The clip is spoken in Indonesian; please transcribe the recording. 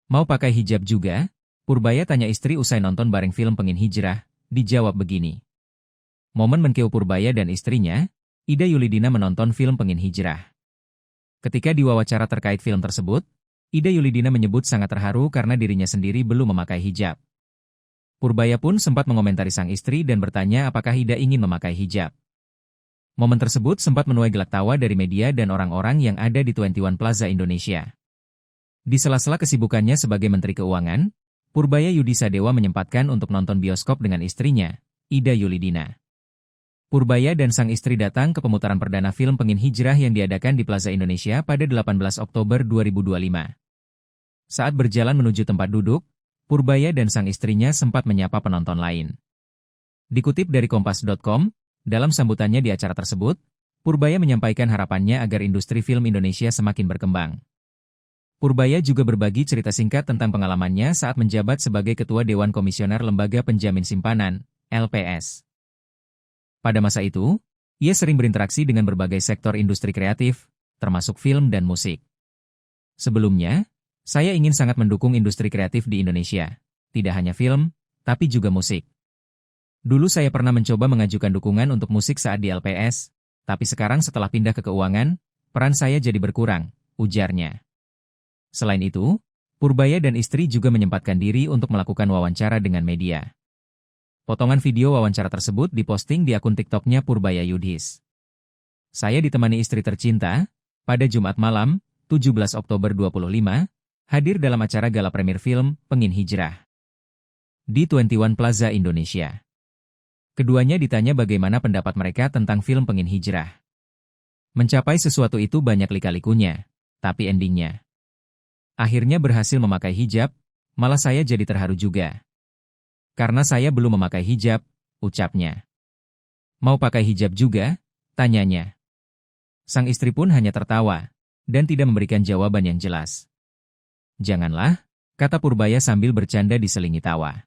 Mau pakai hijab juga? Purbaya tanya istri usai nonton bareng film Pengin Hijrah. Dijawab begini. Momen menkeu Purbaya dan istrinya, Ida Yulidina menonton film Pengin Hijrah. Ketika diwawancara terkait film tersebut, Ida Yulidina menyebut sangat terharu karena dirinya sendiri belum memakai hijab. Purbaya pun sempat mengomentari sang istri dan bertanya apakah Ida ingin memakai hijab. Momen tersebut sempat menuai gelak tawa dari media dan orang-orang yang ada di 21 Plaza Indonesia. Di sela-sela kesibukannya sebagai Menteri Keuangan, Purbaya Yudisadewa menyempatkan untuk nonton bioskop dengan istrinya, Ida Yulidina. Purbaya dan sang istri datang ke pemutaran perdana film Pengin Hijrah yang diadakan di Plaza Indonesia pada 18 Oktober 2025. Saat berjalan menuju tempat duduk, Purbaya dan sang istrinya sempat menyapa penonton lain. Dikutip dari Kompas.com, dalam sambutannya di acara tersebut, Purbaya menyampaikan harapannya agar industri film Indonesia semakin berkembang. Purbaya juga berbagi cerita singkat tentang pengalamannya saat menjabat sebagai Ketua Dewan Komisioner Lembaga Penjamin Simpanan, LPS. Pada masa itu, ia sering berinteraksi dengan berbagai sektor industri kreatif, termasuk film dan musik. Sebelumnya, saya ingin sangat mendukung industri kreatif di Indonesia, tidak hanya film, tapi juga musik. Dulu saya pernah mencoba mengajukan dukungan untuk musik saat di LPS, tapi sekarang setelah pindah ke keuangan, peran saya jadi berkurang, ujarnya. Selain itu, Purbaya dan istri juga menyempatkan diri untuk melakukan wawancara dengan media. Potongan video wawancara tersebut diposting di akun TikTok-nya Purbaya Yudhis. Saya ditemani istri tercinta, pada Jumat malam, 17 Oktober 25, hadir dalam acara gala premier film Pengin Hijrah di 21 Plaza Indonesia. Keduanya ditanya bagaimana pendapat mereka tentang film Pengin Hijrah. Mencapai sesuatu itu banyak lika-likunya, tapi endingnya akhirnya berhasil memakai hijab, malah saya jadi terharu juga. Karena saya belum memakai hijab, ucapnya. Mau pakai hijab juga? Tanyanya. Sang istri pun hanya tertawa, dan tidak memberikan jawaban yang jelas. Janganlah, kata Purbaya sambil bercanda diselingi tawa.